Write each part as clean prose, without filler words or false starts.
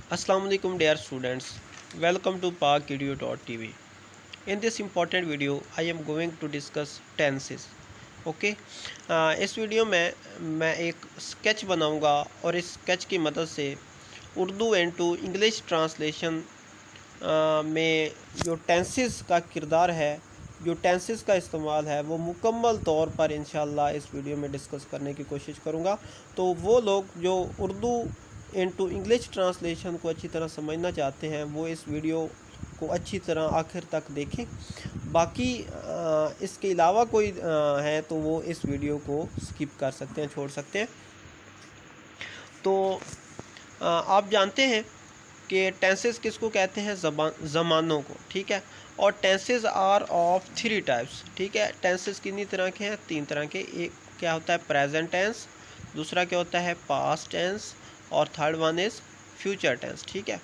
Assalamualaikum dear students, welcome to parkedu.tv. In this important video I am going to discuss tenses. Okay इस video में मैं एक sketch बनाऊंगा और इस स्केच की मदद से Urdu and to English translation में जो टेंसेस का किरदार है, जो टेंसेस का इस्तेमाल है, वो मुकम्मल तौर पर इंशाल्लाह इस वीडियो में डिस्कस करने की कोशिश करूंगा। तो वो लोग जो उर्दू इनटू इंग्लिश ट्रांसलेशन को अच्छी तरह समझना चाहते हैं वो इस वीडियो को अच्छी तरह आखिर तक देखें। बाकी इसके अलावा कोई है तो वो इस वीडियो को स्किप कर सकते हैं, छोड़ सकते हैं। तो आप जानते हैं कि टेंसेस किसको कहते हैं? ज़मानों को, ठीक है। और टेंसेस आर ऑफ 3 टाइप्स, ठीक है। टेंसेस कितनी तरह के हैं? 3 तरह के। एक क्या होता है? प्रेजेंट टेंस, दूसरा क्या होता है? पास्ट टेंस, और third one is future tense, ठीक है।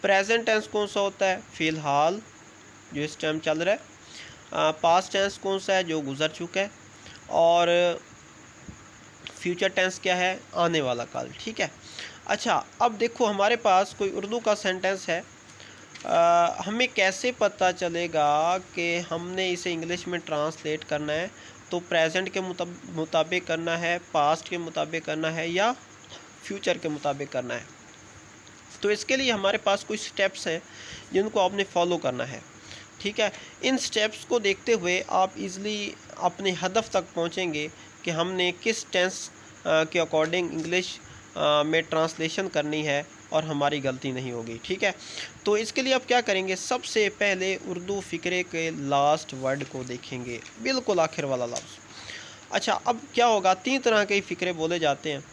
प्रेजेंट टेंस कौन सा होता है? फ़िलहाल, जो इस टाइम चल रहा है। पास्ट टेंस कौन सा है? जो गुज़र चुका है। और फ्यूचर टेंस क्या है? आने वाला काल, ठीक है। अच्छा, अब देखो हमारे पास कोई उर्दू का सेंटेंस है। हमें कैसे पता चलेगा कि हमने इसे इंग्लिश में ट्रांसलेट करना है? तो प्रेजेंट के मुताबिक करना है, पास्ट के मुताबिक करना है, या फ्यूचर के मुताबिक करना है? तो इसके लिए हमारे पास कुछ स्टेप्स हैं जिनको आपने फॉलो करना है, ठीक है। इन स्टेप्स को देखते हुए आप इजीली अपने हदफ तक पहुंचेंगे कि हमने किस टेंस के अकॉर्डिंग इंग्लिश में ट्रांसलेशन करनी है और हमारी गलती नहीं होगी, ठीक है। तो इसके लिए आप क्या करेंगे? सबसे पहले उर्दू फ़िक्रे के लास्ट वर्ड को देखेंगे, बिल्कुल आखिर वाला लफ्ज़। अच्छा, अब क्या होगा? 3 तरह के फ़िक्रे बोले जाते हैं।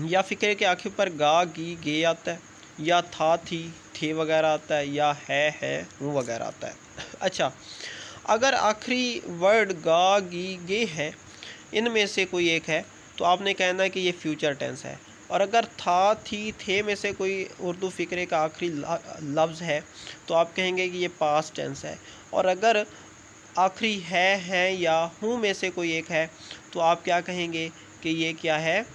या फ़िक्रे के आखिर पर गा गी गे आता है, या था थी थे वगैरह आता है, या है हूँ वगैरह आता है। अच्छा, अगर आखिरी वर्ड गा गी गे है, इनमें से कोई एक है तो आपने कहना है कि ये फ्यूचर टेंस है। और अगर था थी थे में से कोई उर्दू फ़िक्रे का आखिरी लफ्ज़ है तो आप कहेंगे कि ये पास्ट टेंस है। और अगर आखिरी है या हूँ में से कोई एक है तो आप क्या कहेंगे कि ये क्या है?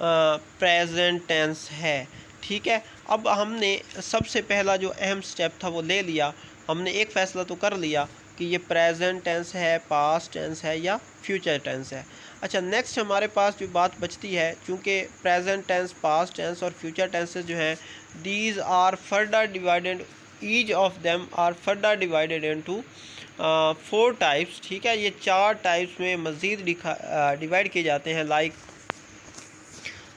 प्रेजेंट टेंस है, ठीक है। अब हमने सबसे पहला जो अहम स्टेप था वो ले लिया। हमने एक फ़ैसला तो कर लिया कि ये प्रेजेंट टेंस है, पास्ट टेंस है, या फ्यूचर टेंस है। अच्छा, नेक्स्ट हमारे पास जो बात बचती है, चूँकि प्रेजेंट टेंस, पास्ट टेंस और फ्यूचर टेंसेस जो हैं, these are further divided, each of them are further divided into 4 types, ठीक है। ये 4 टाइप्स में मज़ीद डिवाइड किए जाते हैं। लाइक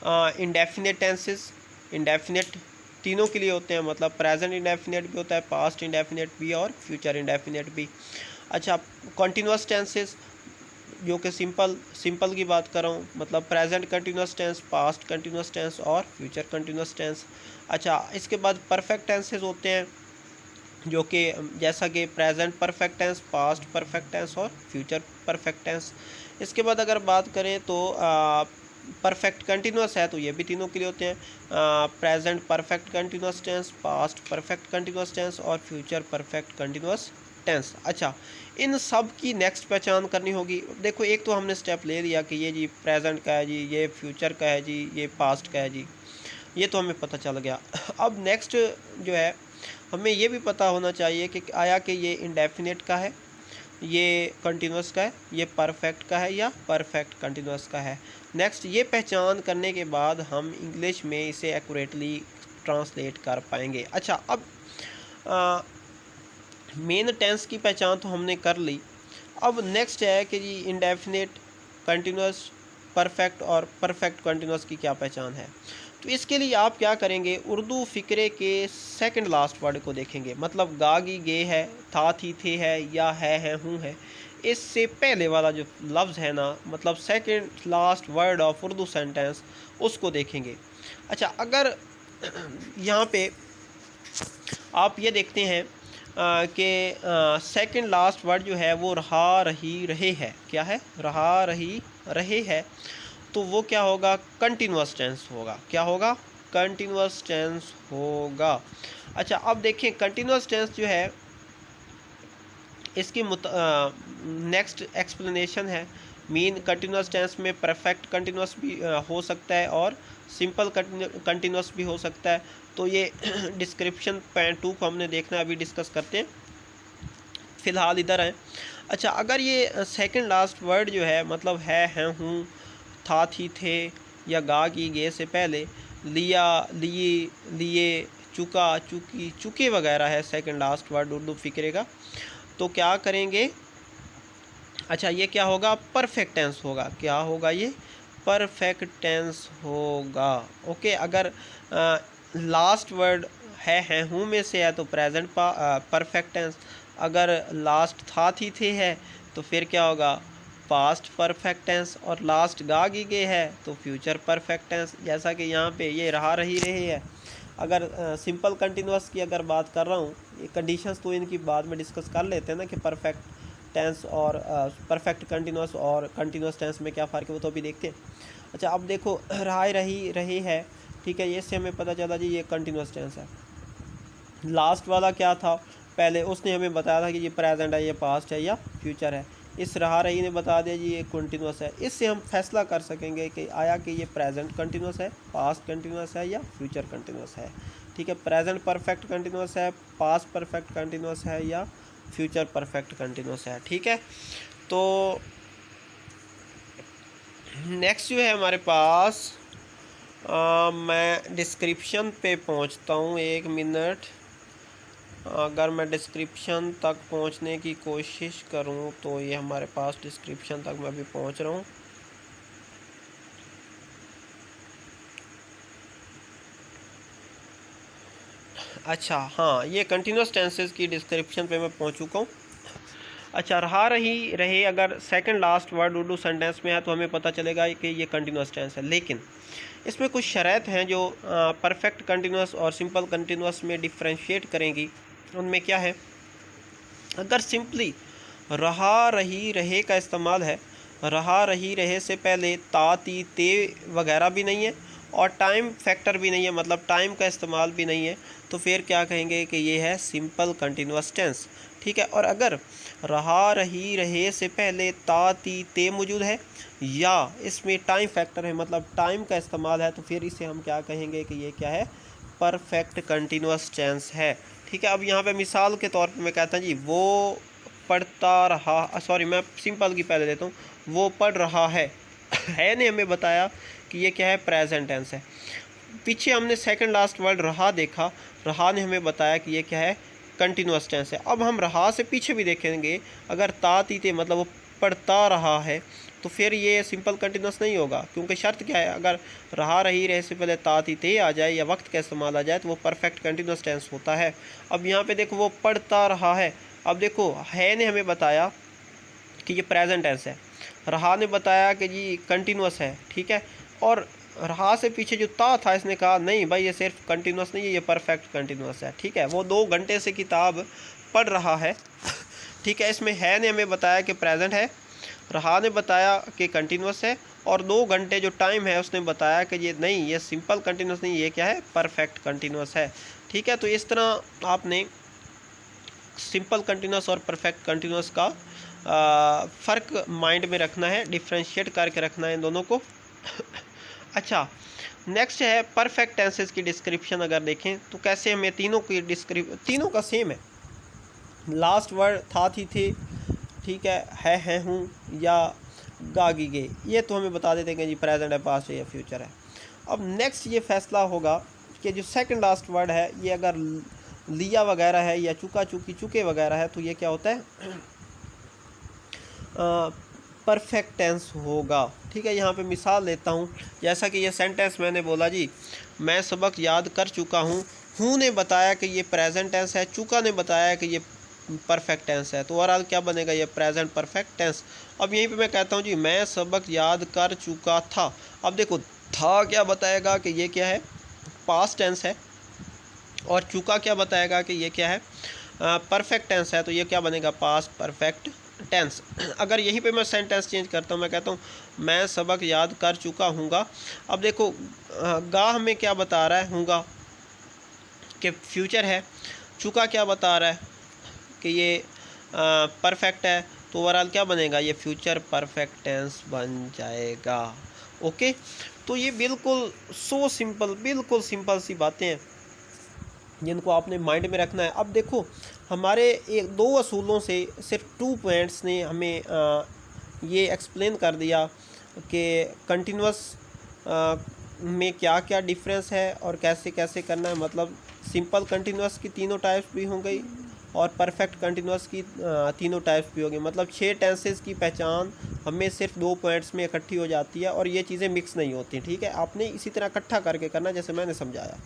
इंडेफिनेट टेंसेस, इंडेफिनेट तीनों के लिए होते हैं, मतलब प्रेजेंट इंडेफिनेट भी होता है, पास्ट इंडेफिनेट भी, और फ्यूचर इंडेफिनेट भी। अच्छा, कॉन्टीन्यूस टेंसेस, जो कि सिंपल की बात कर रहा हूँ, मतलब present continuous tense, past continuous tense और फ्यूचर कंटिन्यूस टेंस। अच्छा, इसके बाद परफेक्ट टेंसेस होते हैं, जो कि जैसा कि present perfect tense, past perfect tense और फ्यूचर परफेक्ट टेंस। इसके बाद अगर बात करें तो परफेक्ट कंटिन्यूस है तो ये भी तीनों के लिए होते हैं, present perfect continuous tense, past perfect continuous tense और फ्यूचर परफेक्ट कंटिन्यूस टेंस। अच्छा, इन सब की नेक्स्ट पहचान करनी होगी। देखो, एक तो हमने स्टेप ले लिया कि ये जी प्रेजेंट का है जी, ये फ्यूचर का है जी, ये पास्ट का है जी, ये तो हमें पता चल गया। अब नेक्स्ट जो है, हमें ये भी पता होना चाहिए कि आया कि ये इंडेफिनेट का है, ये कंटिन्यूस का है, ये परफेक्ट का है, या परफेक्ट कंटिन्यूस का है। नेक्स्ट, ये पहचान करने के बाद हम इंग्लिश में इसे एक्यूरेटली ट्रांसलेट कर पाएंगे। अच्छा, अब मेन टेंस की पहचान तो हमने कर ली। अब नेक्स्ट है कि जी इंडेफिनेट, कंटिन्यूस, परफेक्ट और परफेक्ट कंटिन्यूस की क्या पहचान है। तो इसके लिए आप क्या करेंगे? उर्दू फ़िक्रे के सेकंड लास्ट वर्ड को देखेंगे, मतलब गा गी गे है, था थी थे है, या है हूँ है, इससे पहले वाला जो लफ्ज़ है ना, मतलब second last word of Urdu sentence, उसको देखेंगे। अच्छा, अगर यहाँ पे आप ये देखते हैं कि सेकंड लास्ट वर्ड जो है वो रहा रही रहे है, क्या है? रहा रही रहे है, तो वो क्या होगा? कंटिन्यूस टेंस होगा। क्या होगा? कंटिन्यूस टेंस होगा। अच्छा, अब देखें कंटिन्यूस टेंस जो है, इसकी नेक्स्ट एक्सप्लेनेशन है मीन कंटिन्यूस टेंस में परफेक्ट कंटिन्यूस भी हो सकता है और सिंपल कंटिन्यूस भी हो सकता है। तो ये डिस्क्रिप्शन पॉइंट 2 को हमने देखना है, अभी डिस्कस करते हैं, फ़िलहाल इधर है। अच्छा, अगर ये सेकंड लास्ट वर्ड जो है मतलब है, हूँ, था, थी, थे या गा, की, गे से पहले लिया, लिए, लिए, चुका, चुकी, चुके वगैरह है सेकंड लास्ट वर्ड उर्दू फ़िक्रे का, तो क्या करेंगे? अच्छा, ये क्या होगा? परफेक्ट टेंस होगा। क्या होगा ये? परफेक्ट टेंस होगा। ओके, अगर लास्ट वर्ड है, हूँ में से है तो प्रेजेंट परफेक्ट टेंस, अगर लास्ट था, थी, थे है तो फिर क्या होगा? पास्ट परफेक्ट टेंस, और लास्ट गा, गी, गे है तो फ्यूचर परफेक्ट टेंस। जैसा कि यहाँ पे ये रहा, रही, रहे है। अगर सिंपल कंटिन्यूस की अगर बात कर रहा हूँ, ये कंडीशंस तो इनकी बाद में डिस्कस कर लेते हैं ना कि परफेक्ट टेंस और परफेक्ट कंटिन्यूस और कंटिन्यूस टेंस में क्या फ़र्क है, वो तो अभी देखते हैं। अच्छा, अब देखो, रहा, रही, रही है, ठीक है, ये से हमें पता चला जी ये कंटिन्यूस टेंस है। लास्ट वाला क्या था? पहले उसने हमें बताया था कि ये प्रेजेंट है, ये पास्ट है या फ्यूचर है। इस रहा, रही ने बता दिया जी ये कंटिन्यूस है। इससे हम फैसला कर सकेंगे कि आया कि ये प्रेजेंट कंटिन्यूस है, पास्ट कंटिन्यूस है या फ्यूचर कंटिन्यूस है। ठीक है, प्रेजेंट परफेक्ट कंटिन्यूस है, पास्ट परफेक्ट कंटिन्यूस है या फ्यूचर परफेक्ट कंटिन्यूस है। ठीक है, तो नेक्स्ट जो है हमारे पास मैं डिस्क्रिप्शन पे पहुंचता हूं, 1 मिनट। अगर मैं डिस्क्रिप्शन तक पहुंचने की कोशिश करूं तो ये हमारे पास डिस्क्रिप्शन तक मैं अभी पहुंच रहा हूं। अच्छा, हाँ, ये कंटिन्यूस टेंसेस की डिस्क्रिप्शन पे मैं पहुंच चुका हूँ। अच्छा, रहा, रही, रहे अगर second last word Urdu sentence में है तो हमें पता चलेगा कि ये कंटिन्यूस टेंस है, लेकिन इसमें कुछ शर्त हैं जो परफेक्ट कंटिन्यूस और सिंपल कंटिन्यूस में डिफ्रेंशिएट करेंगी। उनमें क्या है? अगर सिंपली रहा, रही, रहे का इस्तेमाल है, रहा, रही, रहे से पहले ता, ती, ते वगैरह भी नहीं है और टाइम फैक्टर भी नहीं है, मतलब टाइम का इस्तेमाल भी नहीं है, तो फिर क्या कहेंगे कि ये है सिंपल कंटिन्यूस टेंस। ठीक है, और अगर रहा, रही, रहे से पहले ता, ती, ते मौजूद है या इसमें टाइम फैक्टर है, मतलब टाइम का इस्तेमाल है, तो फिर इसे हम क्या कहेंगे कि ये क्या है? परफेक्ट कंटिन्यूस टेंस है। ठीक है, अब यहाँ पे मिसाल के तौर पे मैं कहता हूँ जी वो पढ़ता रहा, सॉरी मैं सिंपल की पहले देता हूँ, वो पढ़ रहा है। है ने हमें बताया कि ये क्या है? प्रेजेंट टेंस है। पीछे हमने सेकंड लास्ट वर्ड रहा देखा, रहा ने हमें बताया कि ये क्या है? कंटिन्यूस टेंस है। अब हम रहा से पीछे भी देखेंगे, अगर ता, ती, ते मतलब वो पढ़ता रहा है तो फिर ये सिंपल कंटिन्यूस नहीं होगा, क्योंकि शर्त क्या है? अगर रहा, रही, रहे से पहले ता, ती, ते आ जाए या वक्त का इस्तेमाल आ जाए तो वो परफेक्ट कंटिन्यूस टेंस होता है। अब यहाँ पे देखो वो पढ़ता रहा है, अब देखो है ने हमें बताया कि ये प्रेजेंट टेंस है, रहा ने बताया कि जी कंटिन्यूस है। ठीक है, और रहा से पीछे जो ता था इसने कहा नहीं भाई ये सिर्फ कंटिन्यूस नहीं है, ये परफेक्ट कंटिन्यूस है। ठीक है, वो 2 घंटे से किताब पढ़ रहा है। ठीक है, इसमें है ने हमें बताया कि प्रेजेंट है, रहा ने बताया कि कंटिन्यूस है, और 2 घंटे जो टाइम है उसने बताया कि ये नहीं, ये सिंपल कंटिन्यूस नहीं, ये क्या है? परफेक्ट कंटिन्यूस है। ठीक है, तो इस तरह आपने सिंपल कंटिन्यूस और परफेक्ट कंटिन्यूस का फ़र्क माइंड में रखना है, डिफ्रेंशिएट करके रखना है इन दोनों को। अच्छा, नेक्स्ट है परफेक्ट टेंसेस की डिस्क्रिप्शन। अगर देखें तो कैसे हमें तीनों का सेम है। लास्ट वर्ड था, थी, थे, ठीक है, हूँ या गा, गी, गे, ये तो हमें बता देते हैं कि जी प्रेजेंट है, पास्ट है या फ्यूचर है। अब नेक्स्ट ये फैसला होगा कि जो सेकंड लास्ट वर्ड है ये अगर लिया वगैरह है या चुका, चुकी, चुके वगैरह है तो ये क्या होता है? परफेक्ट टेंस होगा। ठीक है, यहाँ पे मिसाल लेता हूँ, जैसा कि ये सेंटेंस मैंने बोला जी मैं सबक याद कर चुका हूँ ने बताया कि ये प्रेजेंट टेंस है, चुका ने बताया कि ये परफेक्ट टेंस है, तो ओवरऑल क्या बनेगा? ये प्रेजेंट परफेक्ट टेंस। अब यहीं पे मैं कहता हूँ जी मैं सबक याद कर चुका था। अब देखो था क्या बताएगा कि ये क्या है? पास्ट टेंस है, और चुका क्या बताएगा कि ये क्या है? परफेक्ट टेंस है, तो ये क्या बनेगा? Past perfect tense. अगर यहीं पे मैं सेंटेंस चेंज करता हूँ, मैं कहता हूँ मैं सबक याद कर चुका हूँगा। अब देखो गा हमें क्या बता रहा है? हूँगा कि फ्यूचर है। चुका क्या बता रहा है? कि ये परफेक्ट है। तो ओवरऑल क्या बनेगा, ये फ्यूचर परफेक्ट टेंस बन जाएगा। ओके, तो ये बिल्कुल सो सिंपल, बिल्कुल सिंपल सी बातें हैं जिनको आपने माइंड में रखना है। अब देखो, हमारे एक दो असूलों से सिर्फ 2 पॉइंट्स ने हमें ये एक्सप्लेन कर दिया कि कंटिन्यूस में क्या क्या डिफरेंस है और कैसे कैसे करना है। मतलब सिंपल कंटिन्यूस की तीनों टाइप्स भी हो गई और परफेक्ट कंटिन्यूस की तीनों टाइप्स भी हो गई। मतलब 6 टेंसेस की पहचान हमें सिर्फ 2 पॉइंट्स में इकट्ठी हो जाती है और ये चीज़ें मिक्स नहीं होती। ठीक है, आपने इसी तरह इकट्ठा करके करना जैसे मैंने समझाया।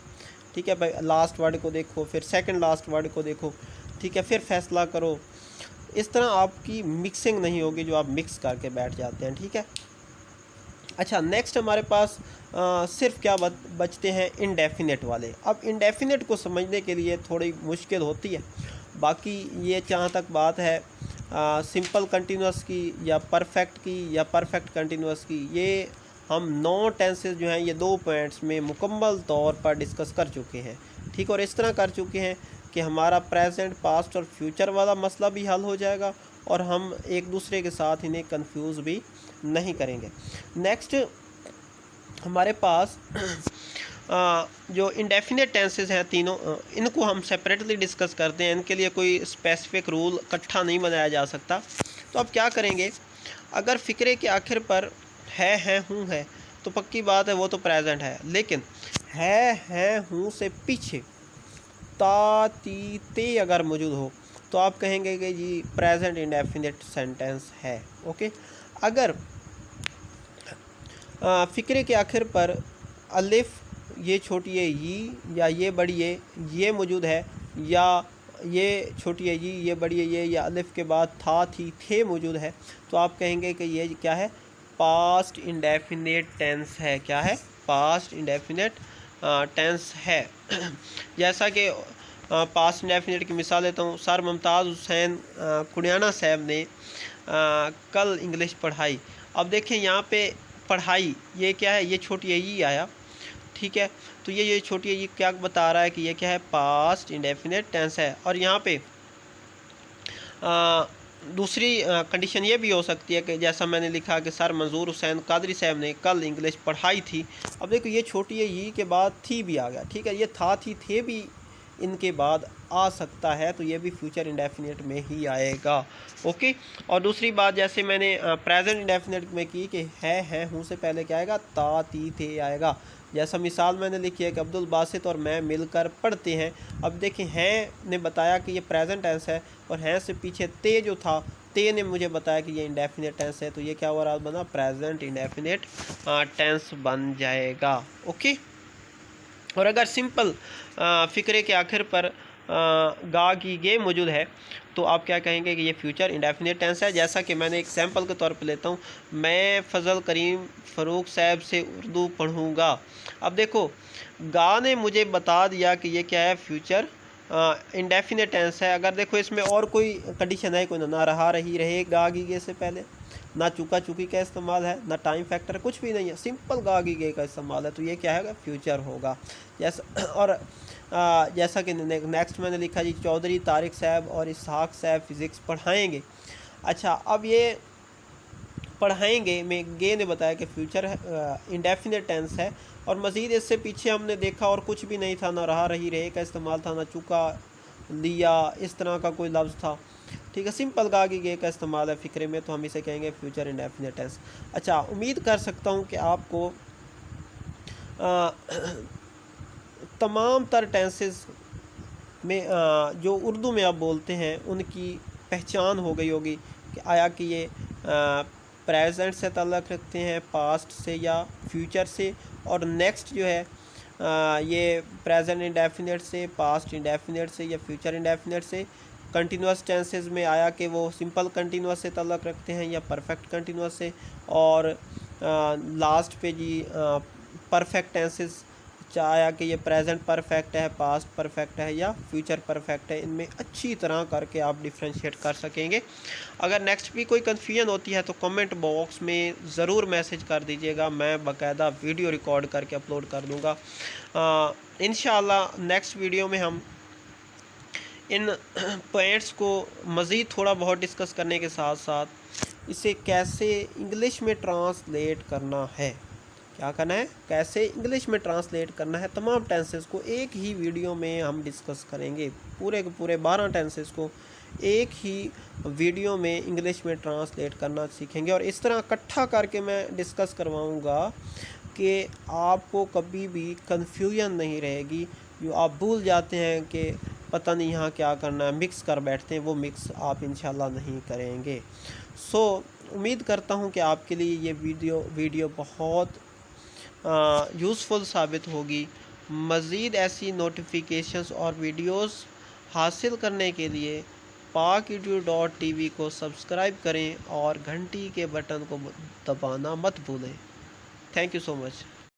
ठीक है भाई, लास्ट वर्ड को देखो, फिर सेकंड लास्ट वर्ड को देखो, ठीक है, फिर फैसला करो। इस तरह आपकी मिक्सिंग नहीं होगी जो आप मिक्स करके बैठ जाते हैं। ठीक है, अच्छा, नेक्स्ट हमारे पास सिर्फ क्या बचते हैं, इनडेफिनेट वाले। अब इनडेफिनेट को समझने के लिए थोड़ी मुश्किल होती है। बाकी ये जहाँ तक बात है सिंपल कंटिन्यूस की या परफेक्ट की या परफेक्ट कंटिन्यूस की, ये हम 9 टेंसेस जो हैं ये 2 पॉइंट्स में मुकम्मल तौर पर डिस्कस कर चुके हैं। ठीक, और इस तरह कर चुके हैं कि हमारा प्रेजेंट, पास्ट और फ्यूचर वाला मसला भी हल हो जाएगा और हम एक दूसरे के साथ इन्हें कंफ्यूज भी नहीं करेंगे। नेक्स्ट हमारे पास जो इंडेफिनेट टेंसेस हैं तीनों, इनको हम सेपरेटली डिस्कस करते हैं। इनके लिए कोई स्पेसिफिक रूल इकट्ठा नहीं बनाया जा सकता। तो अब क्या करेंगे, अगर फ़िक्रे के आखिर पर है, हूँ है, तो पक्की बात है वो तो प्रेजेंट है। लेकिन है, हूँ से पीछे ता, ती, ते अगर मौजूद हो तो आप कहेंगे कि जी प्रेजेंट इंडेफिनिट सेंटेंस है। ओके, अगर फ़िक्रे के आखिर पर अलिफ, ये छोटी है ये, या ये बड़ी है ये मौजूद है, या ये छोटी है ये बड़ी है ये, या अलिफ के बाद था, थी, थे मौजूद है, तो आप कहेंगे कि ये क्या है, पास्ट इंडेफिनेट टेंस है। क्या है, पास्ट इंडेफिनेट टेंस है। जैसा कि पास्ट इंडेफिनेट की मिसाल लेता हूँ, सर मुमताज़ हुसैन कुनियाना साहब ने कल इंग्लिश पढ़ाई। अब देखें यहाँ पे पढ़ाई, ये क्या है, ये छोटी है ये आया। ठीक है, तो ये छोटी है ये क्या बता रहा है कि ये क्या है, पास्ट इंडेफिनेट टेंस है। और यहाँ पे दूसरी कंडीशन ये भी हो सकती है कि जैसा मैंने लिखा कि सर मंजूर हुसैन कादरी साहब ने कल इंग्लिश पढ़ाई थी। अब देखो ये छोटी है ये के बाद थी भी आ गया। ठीक है, ये था, थी, थे भी इनके बाद आ सकता है, तो ये भी फ्यूचर इंडेफिनेट में ही आएगा। ओके, और दूसरी बात जैसे मैंने प्रेजेंट इंडेफिनेट में की कि है, हूँ से पहले क्या आएगा, ता, ती, थे आएगा। जैसा मिसाल मैंने लिखी है कि अब्दुल बासित और मैं मिलकर पढ़ते हैं। अब देखें, हैं ने बताया कि ये प्रेजेंट टेंस है और हैं से पीछे ते जो था, ते ने मुझे बताया कि ये इंडेफिनेट टेंस है, तो ये क्या ओवरऑल बना, प्रेजेंट इंडेफिनेट टेंस बन जाएगा। ओके, और अगर सिंपल फ़िक्रे के आखिर पर गा की गे मौजूद है तो आप क्या कहेंगे कि ये फ्यूचर इंडेफिनेट टेंस है। जैसा कि मैंने एक सैम्पल के तौर पे लेता हूँ, मैं फ़ज़ल करीम फ़ारूक साहब से उर्दू पढ़ूँगा। अब देखो, गा ने मुझे बता दिया कि ये क्या है, फ्यूचर इंडेफिनेट टेंस है। अगर देखो इसमें और कोई कंडीशन है, कोई ना रहा, रही, रहे, गा गी गे से पहले, ना चूका चूकी का इस्तेमाल है, ना टाइम फैक्टर, कुछ भी नहीं है, सिंपल गा गी गे का इस्तेमाल है, तो ये क्या है, फ्यूचर होगा। जैसा और जैसा कि नेक्स्ट मैंने लिखा जी, चौधरी तारिक साहब और इसहाक साहब फ़िज़िक्स पढ़ाएंगे। अच्छा, अब ये पढ़ाएंगे में गे ने बताया कि फ्यूचर इंडेफिनेट टेंस है। और मज़ीद इससे पीछे हमने देखा और कुछ भी नहीं था, ना रहा, रही, रहे का इस्तेमाल था, ना चूका, लिया, इस तरह का कोई लफ्ज़ था। ठीक है, सिंपल गा की गे का इस्तेमाल है फ़िक्रे में, तो हम इसे कहेंगे फ्यूचर इंडेफिनेट टेंस। अच्छा, उम्मीद कर सकता हूँ कि आपको तमाम तर टेंसेस में जो उर्दू में आप बोलते हैं उनकी पहचान हो गई होगी कि आया कि ये प्रेजेंट से ताल्लुक़ रखते हैं, पास्ट से या फ्यूचर से, और नेक्स्ट जो है ये प्रेजेंट इंडेफिनेट से, पास्ट इंडेफिनेट से या फ्यूचर इंडेफिनेट से। कंटिन्यूस टेंसेस में आया कि वो सिंपल कंटिन्यूस से ताल्लुक़ रखते हैं या परफेक्ट कंटिन्यूस से। और लास्ट पे जी परफेक्ट टेंसेस आया कि ये प्रेजेंट परफेक्ट है, पास्ट परफेक्ट है या फ्यूचर परफेक्ट है। इनमें अच्छी तरह करके आप डिफ्रेंशिएट कर सकेंगे। अगर नेक्स्ट भी कोई कन्फ्यूजन होती है तो कमेंट बॉक्स में ज़रूर मैसेज कर दीजिएगा, मैं बाकायदा वीडियो रिकॉर्ड करके अपलोड कर दूँगा। इंशाअल्लाह नेक्स्ट वीडियो में हम इन पॉइंट्स को मज़ीद थोड़ा बहुत डिस्कस करने के साथ साथ इसे कैसे इंग्लिश में ट्रांसलेट करना है, क्या करना है, कैसे इंग्लिश में ट्रांसलेट करना है, तमाम टेंसेस को एक ही वीडियो में हम डिस्कस करेंगे। पूरे के पूरे 12 टेंसेस को एक ही वीडियो में इंग्लिश में ट्रांसलेट करना सीखेंगे और इस तरह इकट्ठा करके मैं डिस्कस करवाऊँगा कि आपको कभी भी कन्फ्यूजन नहीं रहेगी। जो आप भूल जाते हैं कि पता नहीं यहाँ क्या करना है, मिक्स कर बैठते हैं, वो मिक्स आप इंशाल्लाह नहीं करेंगे। उम्मीद करता हूँ कि आपके लिए ये वीडियो बहुत यूज़फुल साबित होगी। मज़ीद ऐसी नोटिफिकेशंस और वीडियोस हासिल करने के लिए PakEdu.tv को सब्सक्राइब करें और घंटी के बटन को दबाना मत भूलें। Thank you so much.